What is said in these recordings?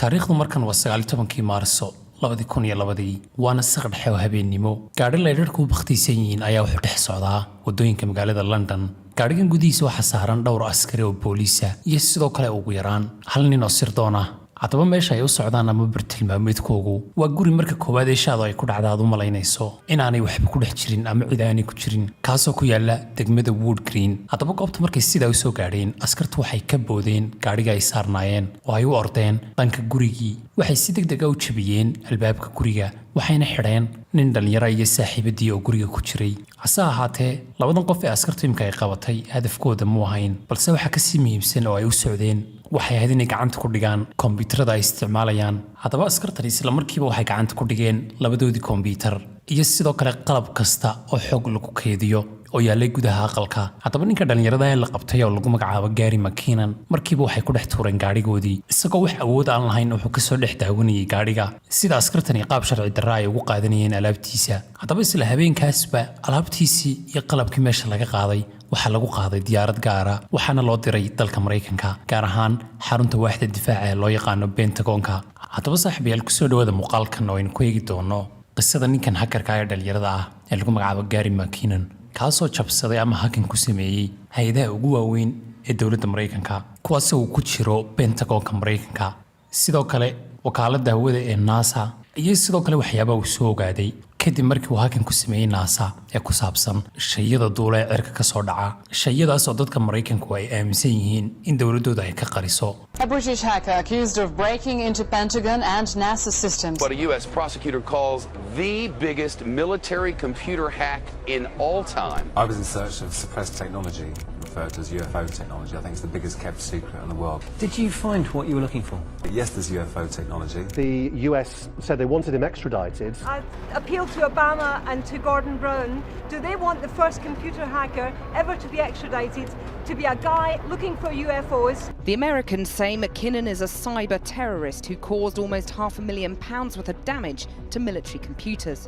taariikhdu markan waa 19 Maarso 2002 waana saqad xew habeenimo gaadhi leedharku bakhtiisan yihiin ayaa wuxuu dhex socdaa wadooyinka magaalada London. gaadhigan gudihiisa waxa saaran dhowr askari oo booliis ah iyo sidoo kale ugu yaraan hal nin oo sirdoon ah. haddaba meesha ay u socdaan ama bartilmaameedkoogu waa guri marka koowaad ee shaado ay ku dhacdaad u malaynayso inaanay waxba ku dhex jirin ama cid aanay ku jirin kaasoo ku yaala degmada Wood Green. haddaba goobta markay sidaa u soo gaadheen askartu waxay ka boodeen gaadhiga ay saarnaayeen oo ay u ordeen dhanka gurigii. waxay si degdeg ah u jabiyeen albaabka guriga waxayna xidheen nin dhalinyaro iyo saaxiibadii oo guriga ku jiray. hase ahaatee labadan qof ee askartu imka ay qabatay hadafkooda mu ahayn balse waxa ka sii muhiimsan oo ay u socdeen waxay ahayd inay gacanta ku dhigaan kombiyuutarada ay isticmaalayaan. haddaba askartan isla markiiba waxay gacanta ku dhigeen labadoodii kombiyuutar iyo sidoo kale qalab kasta oo xoog lagu keediyo oo yaalay gudaha aqalka. haddaba ninka dhalinyarada ee la qabtay oo lagu magacaabo Gary McKinnon markiiba waxay ku dhex tuureen gaadhigoodii isagoo wax awood aan lahayn wuxuu kasoo dhex daawanayay gaadhiga sida askartani qaab sharci darra ay ugu qaadanayeen alaabtiisa. haddaba isla habeenkaasba alaabtiisii iyo qalabkii meesha laga qaaday waxaa lagu qaaday diyaarad gaara waxaana loo diray dalka Mareykanka gaar ahaan xarunta waaxda difaaca ee loo yaqaano Pentagonka. haddaba saaxiibayaal kusoo dhawaada muuqaalkan oo aynu ku eegi doono qisada ninkan hakarka ee dhalinyarada ah ee lagu magacaabo Gary McKinnon kaasoo jabsaday ama hakan ku sameeyay hay'adaha ugu waaweyn ee dowladda Mareykanka kuwaas oo ku jiro Pentagonka Mareykanka sidoo kale wakaaladda hawada ee NASA iyo sidoo kale waxyaabaha uu soo ogaaday kadib markii uu hakan ku sameeyay NASA ee ku saabsan shayada duula ee cirka ka soo dhaca shayadaas oo dadka Mareykanku ay aaminsan yihiin in dowladooda ay ka qariso. A British hacker accused of breaking into Pentagon and NASA systems. What a U.S. prosecutor calls the biggest military computer hack in all time. I was in search of suppressed technology, referred to as UFO technology. I think it's the biggest kept secret in the world. Did you find what you were looking for? Yes, there's UFO technology. The US said they wanted him extradited. I appeal to Obama and to Gordon Brown. Do they want the first computer hacker ever to be extradited to be a guy looking for UFOs? The Americans say McKinnon is a cyber terrorist who caused almost £500,000 worth of damage to military computers.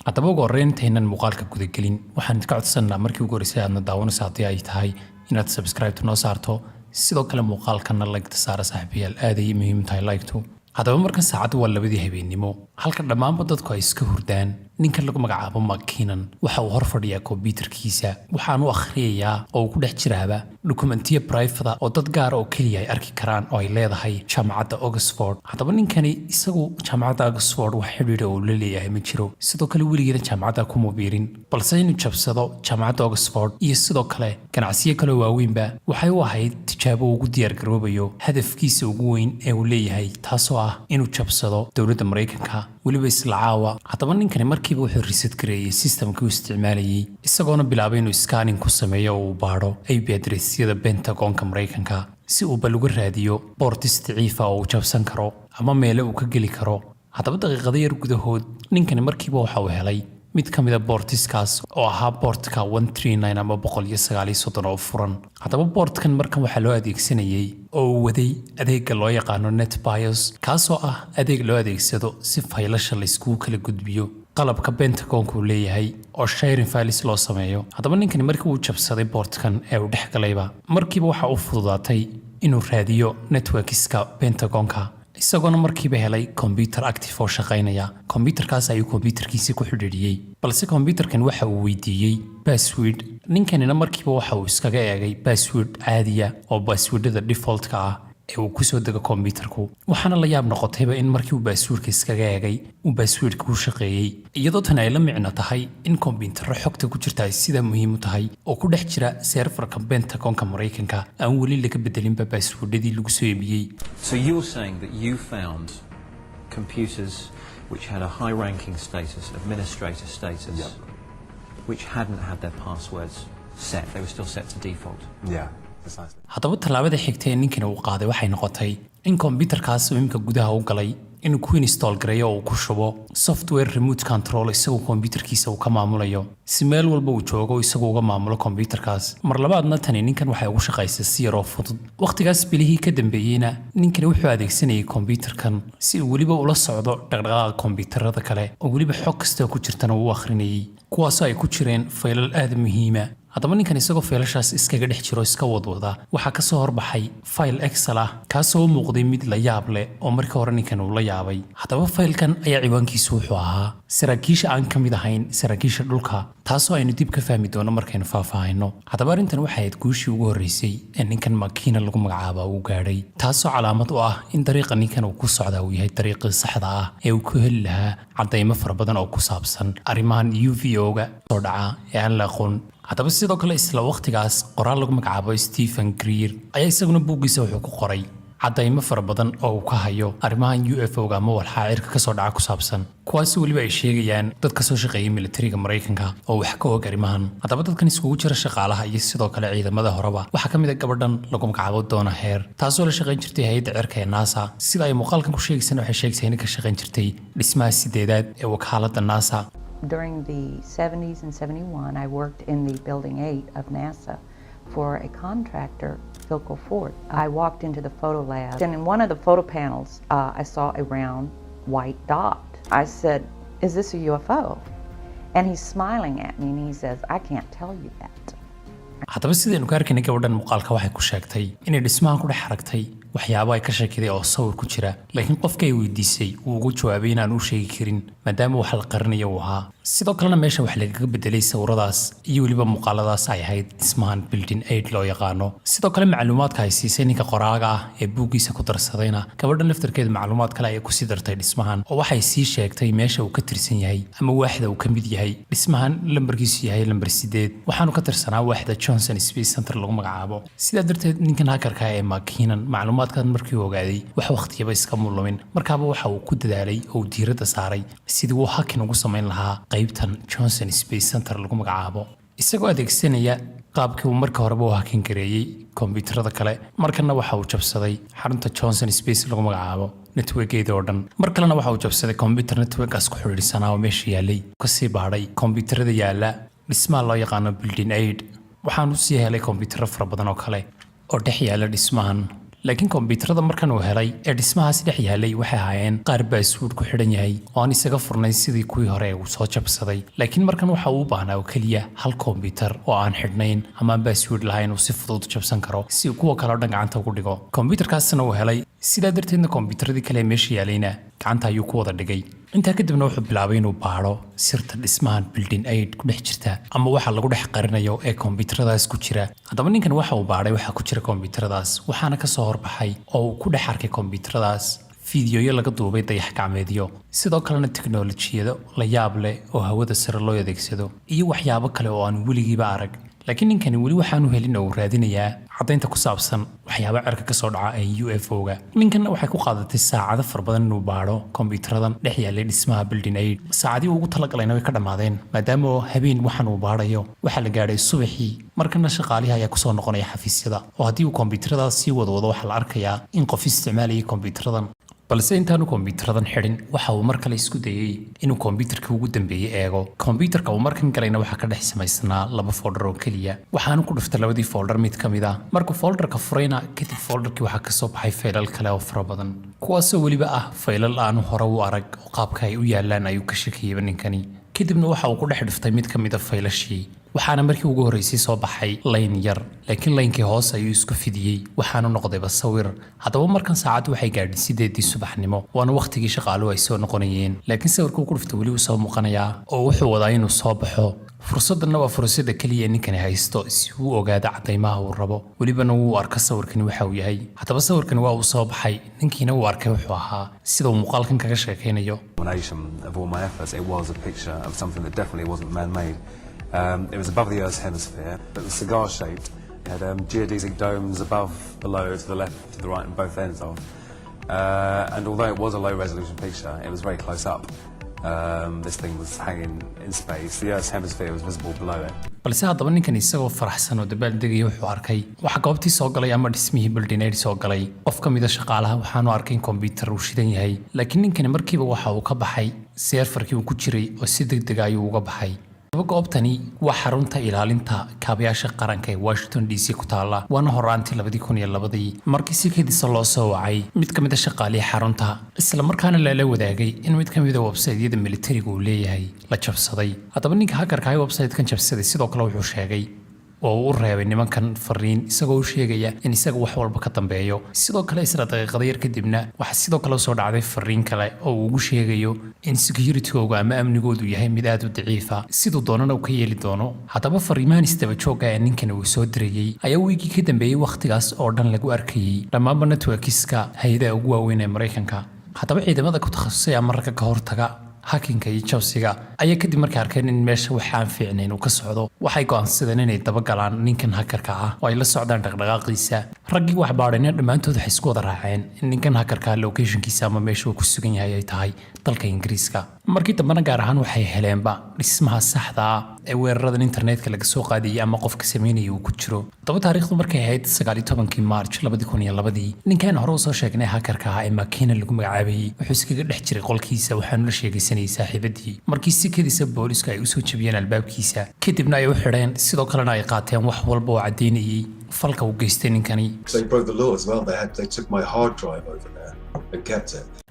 haddaba ugu horreyntaynaan muuqaalka gudagelin waxaan idinka codsanaa markii ugu horreysay aadna daawanaysa haddii ay tahay inaad subscribe noo saarto sidoo kale muuqaalkana like saara saaxiibayaal aad ay muhiim tahay like-tu. haddaba markan saacadu waa 2 habeenimo halka dhammaanba dadku ay iska hurdaan ninkan lagu magacaabo McKinnon waxa uu hor fadhiyaa kombiyuutarkiisa waxaanu akhriyayaa oo ku dhex jiraaba dokumentiyo private oo dad gaar oo kaliya ay arki karaan oo ay leedahay jaamacadda Oxford. haddaba ninkani isagu jaamacadda Oxford wax xidhiidh oo la leeyahay ma jiro sidoo kale weligeena jaamacadda kuma biirin balse inuu jabsado jaamacadda Oxford iyo sidoo kale ganacsiyo kale waaweynba waxay u ahayd tijaabo ugu diyaar garoobayo hadafkiisa ugu weyn ee uu leeyahay taasoo ah inuu jabsado dowladda Mareykanka weliba isla caawa. haddaba ninkani markiiba wuxuu reset gareeyay systemkii uu isticmaalayay isagoona bilaabay inuu scanning ku sameeyo oo uu baadho IP addressyada Pentagonka Mareykanka si uu bal uga raadiyo boortis daciifa oo uu jabsan karo ama meelo uu ka geli karo. haddaba daqiiqado yar gudahood ninkani markiiba waxa uu helay mid ka mid ah boortiskaas oo ahaa boortka 139 ama 139 oo furan. haddaba boortkan markan waxaa loo adeegsanayay oo uu waday adeegga loo yaqaano NetBIOS kaasoo ah adeeg loo adeegsado si faylasha la iskugu kala gudbiyo qalabka Pentagonka uu leeyahay oo sharing files loo sameeyo. haddaba ninkani markii uu jabsaday boortkan ee uu dhex galayba markiiba waxa uu fududaatay inuu raadiyo networkiska Pentagonka isagoona markiiba helay computer active oo shaqaynaya. computerkaas ayuu computerkiisa ku xidhiidhiyay balse computerkan waxa uu weydiiyey password. ninkanina markiiba waxa uu iskaga eegay password caadiya oo passwordada default-ka ah ee uu ku soo dego computerku waxaana la yaab noqotayba in markii uu passwordka iskaga eegay uu passwordka u shaqeeyay iyadoo tan ay la micno tahay in computerro xogta ku jirta ay sida muhiim u tahay oo ku dhex jira serverka Pentagonka Mareykanka aan weli laga bedelinba passwordadii lagu soo eebiyey. So you're saying that you found computers which had a high ranking status, administrator status, which hadn't had their passwords set, they were still set to default? Yeah. haddaba tallaabada xigta ee ninkani uu qaaday waxay noqotay in computerkaas uu imka gudaha u galay inuu ku install gareeyo oo ku shubo software remote control isagoo computerkiisa uu ka maamulayo si meel walba uu joogo isagoo uga maamulo computerkaas. mar labaadna tani ninkan waxay ugu shaqaysay si yar oo fudud. waqtigaas bilihii ka dambeeyayna ninkani wuxuu adeegsanayay computerkan si uu weliba ula socdo dhaqdhaqaaqa computerada kale oo weliba xog kasta ku jirtana uu akhrinayay kuwaasoo ay ku jireen faylal aad muhiima haddaba ninkan isagoo feelashaas iskaga dhex jiro iska wadwada waxaa ka soo horbaxay fayl excel ah kaasoo u muuqday mid la yaab leh oo markii hore ninkan uu la yaabay haddaba faylkan ayaa ciwaankiisu wuxuu ahaa saraakiisha aan ka mid ahayn saraakiisha dhulka taasoo aynu dib ka fahmi doono markaynu faahfaahino haddaba arrintan waxay ahayd guushii ugu horreysay ee ninkan makiina lagu magacaaba uu gaadhay taasoo calaamad u ah in dariiqa ninkan uu ku socdaa uu yahay dariiqii saxda ah ee uu ku heli lahaa caddaymo fara badan oo ku saabsan arrimahan UVO-ga soo dhaca ee aan la aqoon haddaba sidoo kale isla waqtigaas qoraal lagu magacaabo Stephen Greer ayaa isaguna buuggiisa wuxuu ku qoray caddaymo fara badan oo uu ka hayo arrimahan UFO-ga ama walxaa cirka ka soo dhaca ku saabsan kuwaasi weliba ay sheegayaan dad ka soo shaqeeyay militariga Mareykanka oo wax ka og arrimahan haddaba dadkan iskugu jira shaqaalaha iyo sidoo kale ciidamada horeba waxaa ka mid ah gabadhan lagu magacaabo Donna Hare taasoo la shaqeyn jirtay hay'adda cirka ee NASA sida ay muuqaalkan ku sheegaysan waxay sheegaysaa inay ka shaqeyn jirtay dhismaha sideedaad ee wakaaladda NASA. During the 70s and 71, I worked in the Building 8 of NASA for a contractor, Philco Ford. I walked into the photo lab, and in one of the photo panels, I saw a round white dot. I said, "Is this a UFO?" And he's smiling at me, and he says, "I can't tell you that." haddaba sidaynu ka arkaynay gabadhan muuqaalka waxay ku sheegtay inay dhismahan ku dhex aragtay waxyaabo ay ka sheekiday oo sawir ku jira laakiin qofka ay weydiisay uu ugu jawaabay inaan u sheegi karin maadaama wax la qarinayo uu ahaa sidoo kalena meesha wax lagaga bedelay sawiradaas iyo weliba muuqaaladaas ay ahayd dhismahan building 8 loo yaqaano sidoo kale macluumaadka ay siisay ninka qoraaga ah ee buuggiisa ku darsadayna gabadhan laftarkeeda macluumaad kale ayay ku sii dartay dhismahan oo waxay sii sheegtay meesha uu ka tirsan yahay ama waaxda uu ka mid yahay dhismahan lambarkiisu yahay lambar 8 waxaanu ka tirsanaa waaxda Johnson Space Center lagu magacaabo sidaa darteed ninkan hakarka ee makiinan macluumaadkan markii uu ogaaday wax waqtiyaba iska mulumin markaaba waxa uu ku dadaalay oo diiradda saaray sidii uu hakin ugu samayn lahaa qaybtan Johnson Space Center lagu magacaabo isagoo adeegsanaya qaabkii uu marka horeba u hakin gareeyay kombiyuutarada kale markana waxa uu jabsaday xarunta Johnson Space lagu magacaabo networkeeda oo dhan mar kalena waxa uu jabsaday kombiyuutar networkaas ku xiriirsanaa oo meesha yaalay kasii baadhay kombiyuutarada yaala dhismaha loo yaqaano building 8 waxaanu sii helay kombiyuutarro fara badan oo kale oo dhex yaala dhismahan laakiin kombiyuutarada markan uu helay ee dhismahaasi dhex yaalay waxay ahaayeen qaar baaswood ku xidhan yahay oo aan isaga furnayn sidii kuwii hore uu soo jabsaday laakiin markan waxa uu u baahnaa oo keliya hal kombiyuutar oo aan xidhnayn ama aan baaswood lahayn uu si fudud u jabsan karo si uu kuwa kale oo dhan gacanta ugu dhigo kombiyuutarkaasna uu helay sidaa darteedna kombiyuutaradii kale ee meesha yaalayna gacanta ayuu ku wada dhigay intaa kadibna wuxuu bilaabay inuu baadho sirta dhismahan building 8 ku dhex jirta ama waxa lagu dhex qarinayo ee kombiyuutaradaas ku jira haddaba ninkan waxa uu baadhay waxa ku jira kombiyuutaradaas waxaana ka soo horbaxay oo uu ku dhex arkay kombiyuutaradaas fiidiyoyo laga duubay dayax gacmeedyo sidoo kalena tiknoolajiyado la yaab leh oo hawada sare loo adeegsado iyo waxyaabo kale oo aan weligiiba arag laakiin ninkani weli waxaanu helin oo raadinayaa caddaynta ku saabsan waxyaabo cirka ka soo dhaca ee UFO-ga ninkan waxay ku qaadatay saacado far badan inuu baadho kombiyuutaradan dhex yaalay dhismaha building 8 saacadii ugu talagalayna way ka dhammaadeen maadaama habeen waxaan uu baadhayo waxaa la gaadhay subaxii markana shaqaalihi ayaa kusoo noqonaya xafiisyada oo haddii uu kombiyuutaradaas sii wadwado waxaa la arkayaa in qof isticmaalayay kombiyuutaradan balse intaanu kombiyuutaradan xidhin waxa uu mar kale isku dayay inuu kombiyuutarkii ugu dambeeyay eego kombiyuutarka uu markan galayna waxaa ka dhex samaysnaa 2 folder oo keliya waxaanu ku dhuftay 2dii folder mid ka mid ah markuu folderka furayna kadib folderkii waxaa ka soo baxay faylal kale oo fara badan kuwaasoo weliba ah faylal aanu hore u arag oo qaabka ay u yaalaan ayuu ka shakiyayba ninkani kadibna waxa uu ku dhex dhuftay mid ka mid ah faylashii waxaana markii ugu horreysay soo baxay layn yar laakiin laynkii hoose ayuu isku fidiyey waxaanu noqdayba sawir haddaba markan saacaddu waxay gaadhay 8 subaxnimo waana waqtigii shaqaaluhu ay soo noqonayeen laakiin sawirka uu ku dhuftay weli uu soo muuqanayaa oo wuxuu wadaa inuu soo baxo fursadana waa fursadda kaliya ninkani haysto si uu ogaado caddaymaha uu rabo welibana wuu arka sawirkani waxa uu yahay haddaba sawirkani waa uu soo baxay ninkiina uu arkay wuxuu ahaa sida uu muuqaalkan kaga sheekaynayo It was above the Earth's hemisphere. It was cigar-shaped. It had geodesic domes above, below, to the left, to the right, and both ends of. And although it was a low-resolution picture, it was very close up. This thing was hanging in space. The Earth's hemisphere was visible below it. balse haddaba ninkan isagoo faraxsan oo dabaaldegaya wuxuu arkay waxa goobtii soo galay ama dhismihii building 8 soo galay qof ka mid ah shaqaalaha waxaanu arkay in kombiyuutar uu shidan yahay laakiin ninkani markiiba waxa uu ka baxay seerfarkii uu ku jiray oo si degdeg ah ayuu uga baxay goobtani waa xarunta ilaalinta kaabayaasha qaranka ee Washington DC ku taala waana horaantii 2002 markii si kedisa loo soo wacay mid ka mid ah shaqaalihi xarunta isla markaana la wadaagay in mid ka mid ah website-yada militariga uu leeyahay la jabsaday haddaba ninka hakarka ah website-kan jabsaday sidoo kale wuxuu sheegay oo uu u reebay nimankan fariin isagoo u sheegaya in isaga wax walba ka dambeeyo sidoo kale isla daqiiqada yar kadibna waxa sidoo kale soo dhacday fariin kale oo uu ugu sheegayo in security-googa ama amnigoodu yahay mid aad u daciifa siduu doonana uu ka yeeli doono haddaba fariimahan isdaba joogga ee ninkan uu soo dirayey ayaa wiigii ka dambeeyey wakhtigaas oo dhan lagu arkayey dhammaanba networkiska hay-adaha ugu waaweyn ee Maraykanka haddaba ciidamada ku takhasusay ama ragga ka hortaga hakinka iyo jabsiga ayaa kadib markay arkeen in meesha wax aan fiicnayn uu ka socdo waxay go'aansadeen inay dabagalaan ninkan hakarka ah oo ay la socdaan dhaqdhaqaaqiisa raggii wax baadhayna dhammaantood waxay isku wada raaceen in ninkan hakarka locationkiisa ama meesha uu ku sugan yahay ay tahay dalka Ingiriiska markii dambana gaar ahaan waxay heleenba dhismaha saxda ah ee weeraradan internetka laga soo qaadiyay ama qofka sameynaya uu ku jiro daba taariikhdu markay ahayd 19 March 2002 ninkan hore soo sheegnay hakarka ah ee makiina lagu magacaabayay wuxuu iskaga dhex jiray qolkiisa waxaanu la sheegay saaxiibadii markii si kadisa booliska ay u soo jabiyeen albaabkiisa kadibna ay u xidheen sidoo kalena ay qaateen wax walba oo cadeynayay falka uu geystay ninkani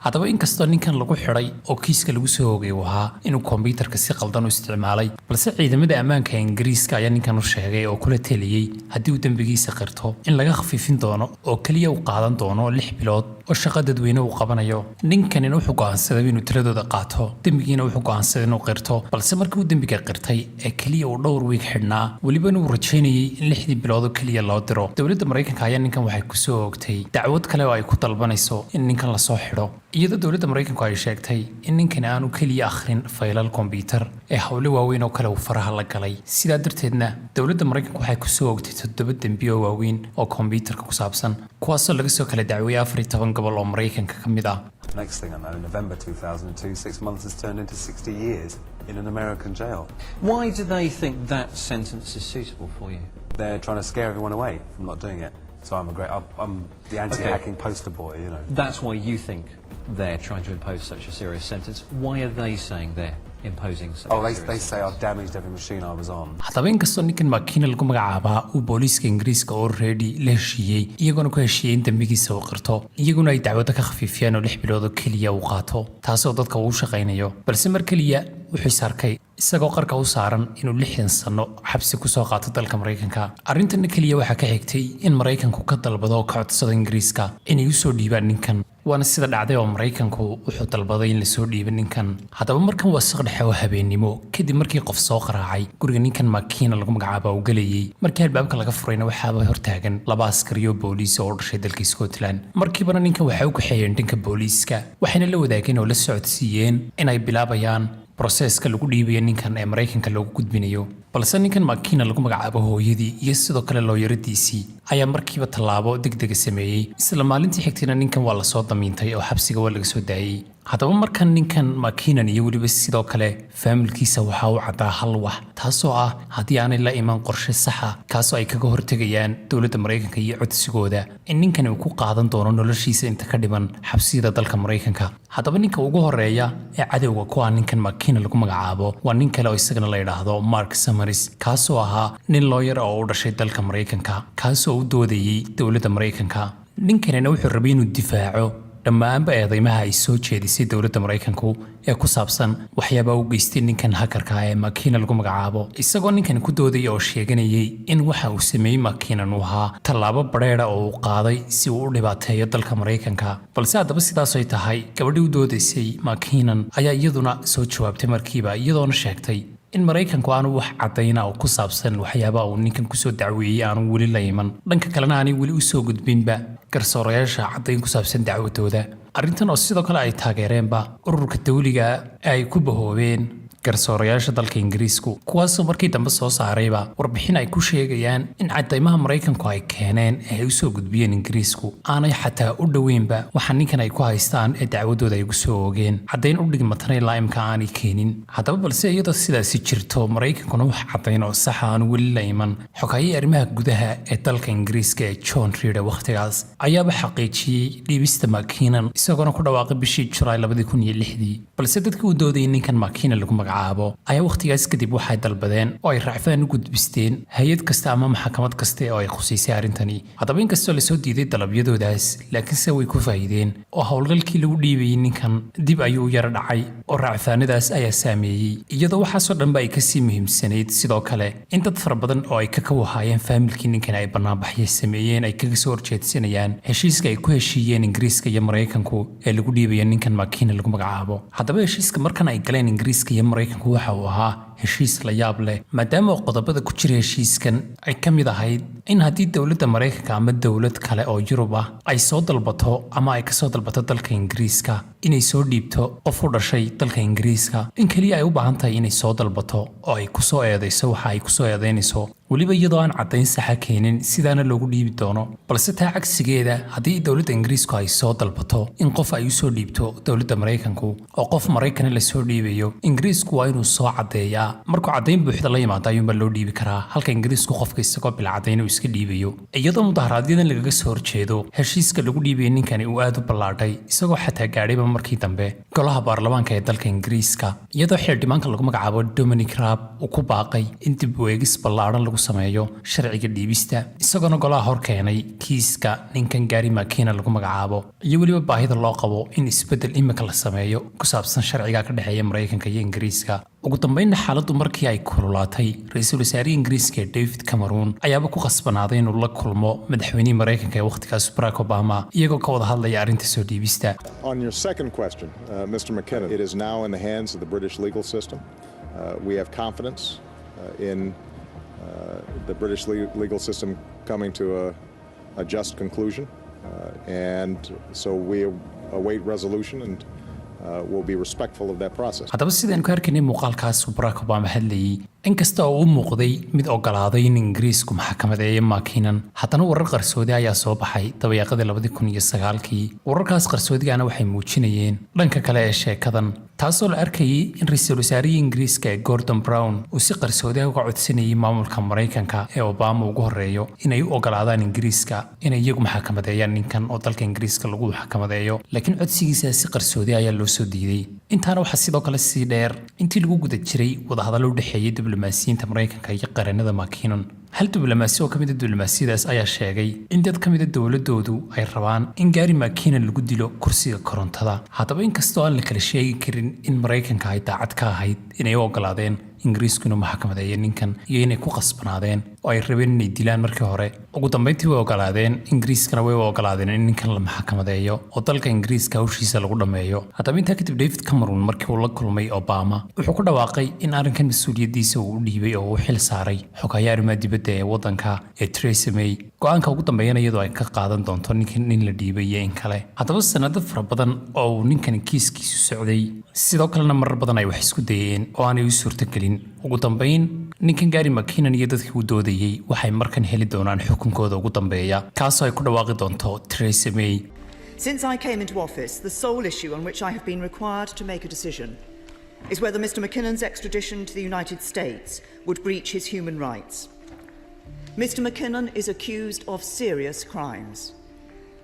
haddaba inkastoo ninkan lagu xidhay oo kiiska lagu soo oogay uu ahaa inuu kombiyuutarka si qaldan u isticmaalay balse ciidamada ammaanka ee Ingiriiska ayaa ninkan u sheegay oo kula taliyay haddii uu dambigiisa qirto in laga khafiifin doono oo kaliya uu qaadan doono 6 bilood oo shaqo dadweyne uu qabanayo ninkan wuxuu go'aansaday inuu tiradooda qaato dambigiina wuxuu go'aansaday inuu qirto balse markii uu dambiga qirtay ee kaliya uu dhowr wiig xidhnaa waliba inuu rajaynayay in 6 bilood oo kaliya loo diro dowladda Maraykanka ayaa ninkan waxay ku soo oogtay dacwad kale oo ay ku dalbanayso in ninkan la soo xidho iyadoo dowladda Maraykanku ay sheegtay in ninkan aanu kaliya akhrin faylal kombiyuutar ee hawlo waaweyn oo kale uu faraha la galay sidaa darteedna dowladda Maraykanku waxay ku soo oogtay 7 dambi oo waaweyn oo kombiyuutarka ku saabsan kuwaasoo laga soo kala dacweeyay 14 gobol oo Maraykanka ka mid ah Next thing I know, in November 2002, 6 months has turned into 60 years in an American jail. Why do they think that sentence is suitable for you? They're trying to scare everyone away from not doing it. So I'm the anti-hacking poster boy, you know. That's why you think they're trying to impose such a serious sentence. Why are they saying they're imposing such a serious sentence? They say I've damaged every machine I was on. haddaba inkastoo ninkan makiina lagu magacaabaa uu booliiska Ingiriiska already la heshiiyey iyaguna ku heshiiyey in dambigiisa uu qirto iyaguna ay dacwada ka khafiifiyaan oo 6 bilood oo kaliya uu qaato taasoo dadka uu shaqaynayo balse mar kaliya wuxuu sarkay isagoo qarka u saaran inuu 60 sano xabsi ku soo qaato dalka Maraykanka arrintan kaliya waxa ka xigtay in Maraykanku ka dalbado ka codsada Ingiriiska inay u soo dhiibaan ninkan waana sida dhacday oo Maraykanku wuxuu dalbaday in la soo dhiibo ninkan haddaba markan waa saqdhexe oo habeenimo kadib markii qof soo qaraacay guriga ninkan makiina lagu magacaabo uu galayay markii albaabka laga furayna waxaaba hortaagan 2 askari oo booliis oo u dhashay dalka Scotland markiiba ninkan waxa uu ka xeeyeen dhanka booliiska waxayna la wadaageen oo la socodsiiyeen inay bilaabayaan processka lagu dhiibayo ninkan ee Maraykanka loogu gudbinayo balse ninkan makiina lagu magacaabo hooyadii iyo sidoo kale looyaradiisii ayaa markiiba tallaabo degdeg sameeyay isla maalintii xigtayna ninkan waa la soo damiintay oo xabsiga waa laga soo daayay haddaba markan ninkan makiinan iyo waliba sidoo kale familkiisa waxa uu cadaa hal wax taasoo ah haddii aanay la iman qorshe sax ah kaasoo ay kaga hortagayaan dowladda Maraykanka iyo codsigooda in ninkan uu ku qaadan doono noloshiisa inta ka dhiman xabsiyada dalka Maraykanka haddaba ninka ugu horeeya ee cadawga ku ah ninkan makiina lagu magacaabo waa nin kale oo isagana la yiraahdo Mark Samaris kaasoo ahaa nin lawyer oo u dhashay dalka Maraykanka kaasoo u doodayay dowladda Maraykanka ninkanina wuxuu rabay inuu difaaco dhammaanba eedeymaha ay soo jeedisay dowladda Maraykanku ee ku saabsan waxyaabo uu geystay ninkan hakarka ee makiina lagu magacaabo isagoo ninkan ku doodayay oo sheeganayay in waxa uu sameeyay makiinan uu ahaa tallaabo bareera oo uu qaaday si uu u dhibaateeyo dalka Maraykanka balse haddaba sidaas ay tahay gabadhii u doodaysay makiinan ayaa iyaduna soo jawaabtay markiiba iyadoona sheegtay in Maraykanku aanu wax cadayna oo ku saabsan waxyaabo uu ninkan ku soo dacweeyay aanu wali la iman dhanka kalena aanay wali u soo gudbinba garsoorayaasha cadayn ku saabsan dacwadooda arrintan oo sidoo kale ay taageereenba ururka dawliga ay ku bahoobeen garsoorayaasha dalka Ingiriisku kuwaasoo markii dambe soo saarayba warbixin ay ku sheegayaan in cadaymaha Maraykanku ay keeneen ee ay u soo gudbiyeen Ingiriisku aanay xataa u dhaweynba waxa ninkan ay ku haystaan ee dacwadooda ay ugu soo oogeen cadayn u dhigmatana ilaa imka aanay keenin haddaba balse iyadoo sidaasi jirto Maraykankuna wax cadayn oo sax aan wali la iman xogaayay arrimaha gudaha ee dalka Ingiriiska ee John Reed waqtigaas ayaaba xaqiijiyay dhiibista makiinan isagoona ku dhawaaqay bishii July 2006 balse dadkii u doodayay ninkan makiina lagu magacaabo ayaa waqtigaas kadib waxay dalbadeen oo ay racfaan u gudbisteen hay'ad kasta ama maxkamad kasta oo ay khuseysay arrintani. Haddaba inkastoo la soo diiday dalabyadoodaas, laakiinse way ku faa'iideen oo howlgalkii lagu dhiibayay ninkan dib ayuu u yara dhacay oo racfaanadaas ayaa saameeyey, iyadoo waxaasoo dhanba ay kasii muhiimsanayd sidoo kale in dad fara badan oo ay ka wahaayeen faamilkii ninkan ay banaanbaxyo sameeyeen ay kaga soo horjeedsanayaan heshiiska ay ku heshiiyeen Ingiriiska iyo Mareykanku ee lagu dhiibaya ninkan McKinnon lagu magacaabo. Haddaba heshiiska markan ay galeen Ingiriiska iyo Mareykanku waxa uu ahaa heshiis la yaab leh, maadaama qodobada ku jira heshiiskan ay ka mid ahayd in haddii dowladda Mareykanka ama dowlad kale oo Yurub ah ay soo dalbato ama ay ka soo dalbato dalka Ingiriiska inay soo dhiibto qof u dhashay dalka Ingiriiska, in kaliya ay u baahan tahay inay soo dalbato oo ay ku soo eedeyso waxa ay ku soo eedeynayso, weliba iyadoo aan caddayn saxa keenin sidaana loogu dhiibi doono. Balse taa cagsigeeda, haddii dowladda Ingiriisku ay soo dalbato in qof ay u soo dhiibto dowladda Mareykanku oo qof Mareykan la soo dhiibayo, Ingiriisku waa inuu soo caddeeyaa. Markuu caddayn buuxda la yimaado ayuunba loo dhiibi karaa, halka Ingiriisku qofka isagoo bil caddayn uu iska dhiibayo. Iyadoo mudaharaadyada lagaga soo horjeedo heshiiska lagu dhiibaya ninkani uu aad u ballaadhay, isagoo xataa gaadhayba markii dambe golaha baarlamaanka ee dalka Ingiriiska, iyadoo xildhibaanka lagu magacaabo Dominic Raab uu ku baaqay in dib u eegis ballaadhan lagu sameeyo sharciga dhiibista, isagoona golaha hor keenay kiiska ninkan McKinnon lagu magacaabo iyo weliba baahida loo qabo in isbeddel imika la sameeyo ku saabsan sharciga ka dhexeeya Mareykanka iyo Ingiriiska. ugu dambeynna xaaladdu markii ay kululaatay, ra'iisul wasaarihii Ingiriiska David Cameron ayaaba ku qasbanaaday inuu la kulmo madaxweynihii Mareykanka ee waqtigaas Barack Obama iyagoo ka wada hadlaya arrinta soo dhiibista. On your second question, Mr. McKinnon, it is now in the hands of the British legal system. We have confidence in the British legal system coming to a just conclusion, and so we await resolution and we'll be respectful of that process. haddaba sidaan ku arkaynay muuqaalkaas Barack Obama hadlayay, inkasta oo uu muuqday mid ogolaaday in Ingiriisku maxkamadeeyo McKinnon, haddana warar qarsoodi ayaa soo baxay dabayaaqadii 2009kii. wararkaas qarsoodigaana waxay muujinayeen dhanka kale ee sheekadan, taasoo la arkayay in ra'iisul wasaarihii Ingiriiska ee Gordon Brown uu si qarsoodi ah uga codsanayay maamulka Mareykanka ee Obama ugu horeeyo inay u ogolaadaan Ingiriiska inay iyagu maxkamadeeyaan ninkan oo dalka Ingiriiska lagu maxkamadeeyo, laakiin codsigiisa si qarsoodi ayaa loo soo diiday. intaana waxaa sidoo kale sii dheer intii lagu guda jiray wadahadallo u dhexeeyay diblomaasiyiinta Mareykanka iyo qaranada McKinnon. hal diblomaasi oo ka mid ah diblomaasiyadaas ayaa sheegay in dad ka mid ah dowladoodu ay rabaan in McKinnon lagu dilo kursiga korontada. haddaba inkastoo aan la kala sheegi karin in Mareykanka ay daacad ka ahayd inay u ogolaadeen Ingiriisku inuu maxkamadeeyo ninkan iyo inay ku qasbanaadeen oo ay rabeen inay dilaan markii hore, ugu dambeyntii way ogolaadeen, Ingiriiskana way ogolaadeen in ninkan la maxkamadeeyo oo dalka Ingiriiska hawshiisa lagu dhameeyo. haddaba intaa kadib David Cameron markii uu la kulmay Obama wuxuu ku dhawaaqay in arrinkan mas'uuliyadiisa uu u dhiibay oo uu xil saaray xogayaha arrimaha dibadda ee waddanka ee Theresa May. go'aanka ugu dambeeyana iyadoo ay ka qaadan doonto ninkan in la dhiibay iyo in kale. haddaba sanado fara badan oo uu ninkan kiiskiisu socday, sidoo kalena marar badan ay wax isku dayeen oo aanay u suurtagelin. ugu dambeyn ninkan McKinnon iyo dadkii uu doodayay waxay markan heli doonaan xukunkooda ugu dambeeya, kaasoo ay ku dhawaaqi doonto Theresa May. Since I came into office, the sole issue on which I have been required to make a decision is whether Mr. McKinnon's extradition to the United States would breach his human rights. Mr. McKinnon is accused of serious crimes,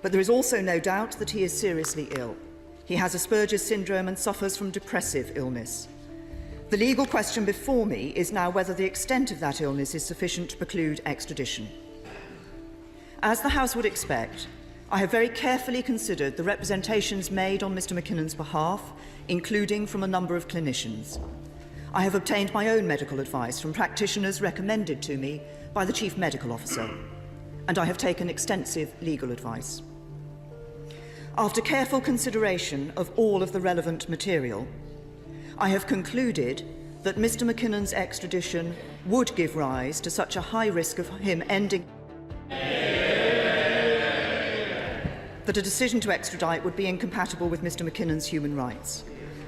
but there is also no doubt that he is seriously ill. He has Asperger's syndrome and suffers from depressive illness. The legal question before me is now whether the extent of that illness is sufficient to preclude extradition. As the House would expect, I have very carefully considered the representations made on Mr. McKinnon's behalf, including from a number of clinicians. I have obtained my own medical advice from practitioners recommended to me by the Chief Medical Officer, and I have taken extensive legal advice. After careful consideration of all of the relevant material, I have concluded that Mr. McKinnon's extradition would give rise to such a high risk of him ending that a decision to extradite would be incompatible with Mr. McKinnon's human rights.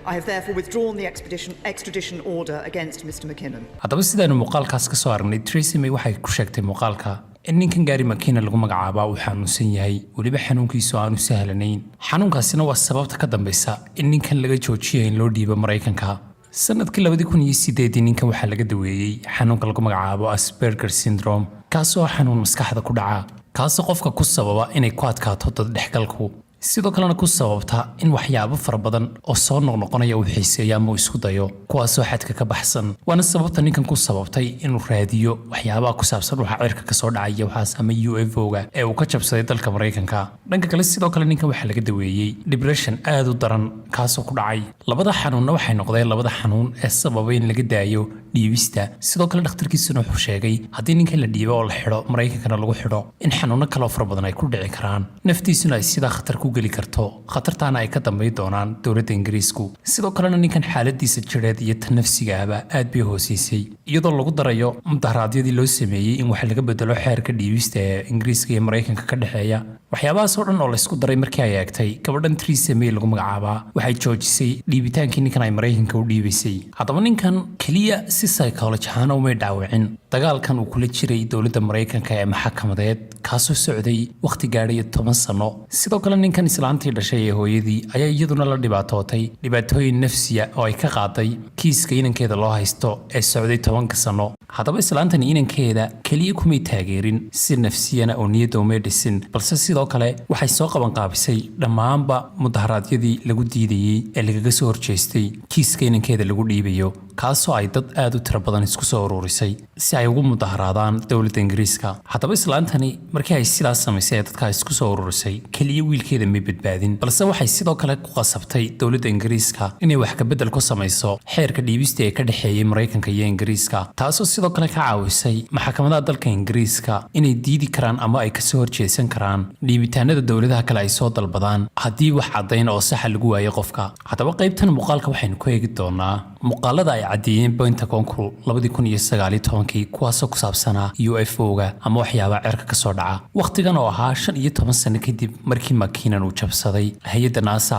I have therefore withdrawn the extradition order against Mr. McKinnon. haddaba sidaanu muuqaalkaas ka soo aragnay, Theresa May waxay ku sheegtay muuqaalka in ninkan McKinnon lagu magacaabo uu xanuunsan yahay, weliba xanuunkiisu aanu sahlanayn. xanuunkaasina waa sababta ka dambaysa in ninkan laga joojiyo in loo dhiibo Mareykanka. sanadkii 2008 ninkan waxaa laga daweeyey xanuunka lagu magacaabo Asperger's syndrome, kaasoo xanuun maskaxda ku dhaca, kaasoo qofka ku sababa inay ku adkaato dad dhexgalku sidoo kalena ku sababta in waxyaabo fara badan oo soo noqnoqonaya uu xiiseeyo ama uu isku dayo kuwaasoo xadka ka baxsan waana sababta ninkan ku sababtay inuu raadiyo waxyaabaha ku saabsan waxa cirka ka soo dhacaya waxaas ama UFO-ga ee uu ka jabsaday dalka Mareykanka dhanka kale sidoo kale ninkan waxa laga daweeyay depression aad u daran kaasoo ku dhacay labada xanuunna waxay noqdeen labada xanuun ee sababay in laga daayo dhiibista sidoo kale dhakhtarkiisuna wuxuu sheegay haddii ninkan la dhiibo oo la xidho Mareykankana lagu xidho in xanuuno kale oo fara badan ay ku dhici karaan naftiisuna ay sida khatar ku geli karto khatartaana ay ka dambeyn doonaan dowladda Ingiriisku sidoo kalena ninkan xaaladiisa jireed iyo tan nafsigaaba aad bay hooseysay iyadoo lagu darayo mudaharaadyadii loo sameeyay in wax laga bedelo xeerka dhiibista ee Ingiriiska iyo Mareykanka ka dhaxeeya waxyaabahaas oo dhan oo la isku daray markii ay eegtay gabadhan Theresa May lagu magacaabaa waxay joojisay dhiibitaankii ninkan ay Mareykanka u dhiibaysay haddaba ninkan kaliya si psychology ahaan uma dhaawacin dagaalkan uu kula jiray dowladda Mareykanka ee maxkamadeed kaasoo socday waqti gaadhay 10 sano sidoo kale ninkan islaantii dhashay ee hooyadii ayaa iyaduna la dhibaatootay dhibaatooyin nafsiya oo ay ka qaaday kiiska inankeeda loo haysto ee socday 10 sano haddaba islaantani inankeeda kaliya kuma taageerin si nafsiyana oo niyadda uma dhisin balse sidoo kale waxay soo qaban qaabisay dhammaanba mudaharaadyadii lagu diidayay ee lagaga soo horjeestay kiiska inankeeda lagu dhiibayo kaasoo ay dad aad u tiro badan isku soo ururisay si ay ugu mudaharaadaan dowladda Ingiriiska haddaba islaantani markii ay sidaas samaysay ee dadka isku soo ururisay kaliya wiilkeeda ma badbaadin balse waxay sidoo kale ku qasabtay dowladda Ingiriiska inay wax ka bedel ku samayso xeerka dhiibista ee ka dhaxeeyay Mareykanka iyo Ingiriiska taasoo sidoo kale ka caawisay maxkamadaha dalka Ingiriiska inay diidi karaan ama ay ka soo horjeesan karaan dhiibitaanada dowladaha kale ay soo dalbadaan haddii wax caddayn oo sax lagu waayo qofka haddaba qaybtan muuqaalka waxaynu ku eegi doonaa muuqaalada ay caddeeyeen Pentagonku 2019 kuwaasoo ku saabsanaa UFO-ga ama waxyaabaha cirka ka soo dhaca waqtigan oo ahaa 15 sano kadib markii McKinnon uu jabsaday hay'adda NASA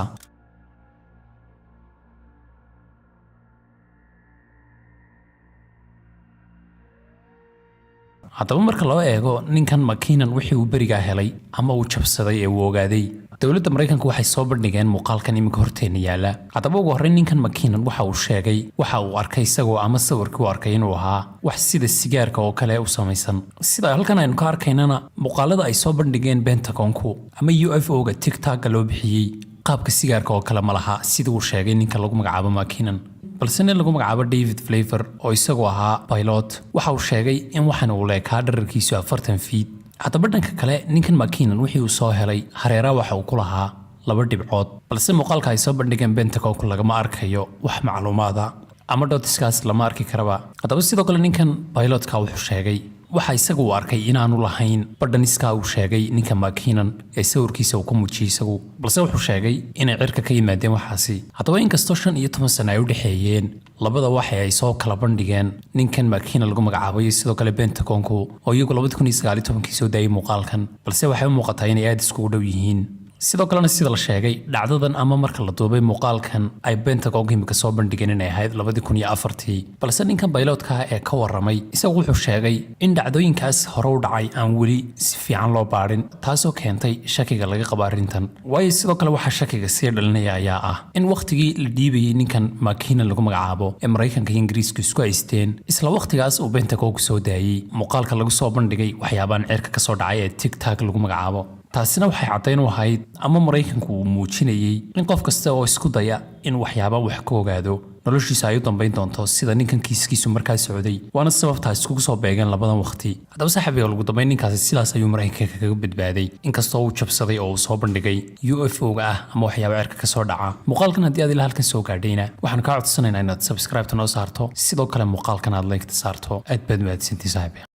haddaba marka loo eego ninkan McKinnon wixii uu berigaa helay ama uu jabsaday ee uu ogaaday dowladda Mareykanka waxay soo bandhigeen muuqaalkan iminka horteena yaala haddaba ugu horreyn ninkan McKinnon waxa uu sheegay waxa uu arkay isagoo ama sawirkii uu arkay inuu ahaa wax sida sigaarka oo kale u samaysan sida halkan aynu ka arkaynana muuqaalada ay soo bandhigeen Pentagonku ama UFO-ga TikTok loo bixiyay qaabka sigaarka oo kale ma laha sida uu sheegay ninka lagu magacaabo McKinnon balse nin lagu magacaabo David Flavor oo isagoo ahaa pilot waxa uu sheegay in waxaan uu leekaa dhererkiisu 40 feet haddaba dhanka kale ninkan McKinnon wixii uu soo helay hareeraha waxa uu ku lahaa 2 dhibcood balse muuqaalka ay soo bandhigeen Pentagonku lagama arkayo wax macluumaada ama dhotiskaas lama arki karaba haddaba sidoo kale ninkan pilotka wuxuu sheegay waxa isagu uu arkay inaanu lahayn badhaniska uu sheegay ninka McKinnon ee sawirkiisa uu ku muujiyay isagu balse wuxuu sheegay inay cirka ka yimaadeen waxaasi haddaba inkastoo 15 sano ay u dhaxeeyeen labada waxa ay soo kala bandhigeen ninkan McKinnon lagu magacaabay sidoo kale Pentagonku oo iyagu 2019 soo daayay muuqaalkan balse waxay u muuqataa inay aad isku dhow yihiin sidoo kalena sida la sheegay dhacdadan ama marka la duubay muuqaalkan ay Pentagonku imika soo bandhigeen inay ahayd 2004 balse ninkan pilotka ee ka waramay isagu wuxuu sheegay in dhacdooyinkaas hore u dhacay aan weli si fiican loo baarin taasoo keentay shakiga laga qabo arrintan waayo sidoo kale waxa shakiga sii dhalinaya ayaa ah in waqtigii la dhiibayay ninkan McKinnon lagu magacaabo ee Mareykanka iyo Ingiriisku isku haysteen isla waqtigaas uu Pentagonku soo daayay muuqaalka lagu soo bandhigay waxyaabahan cirka ka soo dhacay ee TikTok lagu magacaabo taasina waxay caddayn u ahayd ama Mareykanku uu muujinayay in qof kasta oo isku daya in waxyaabo wax ka ogaado noloshiisa ay u dambeyn doonto sida ninkan kiiskiisu markaa socday waana sababtaas iskugu soo beegeen labadan waqti haddaba saaxiibayaal ugu dambeyn ninkaasi sidaas ayuu Mareykanka kaga badbaaday inkastoo uu jabsaday oo uu soo bandhigay UFO-ga ah ama waxyaabo cirka ka soo dhaca muuqaalkan haddii aad ilaa halkan soo gaadhayna waxaan kaa codsanaynaa inaad subscribe noo saarto sidoo kale muuqaalkan aad like saarto aad baad mahadsantihiin saaxiibayaal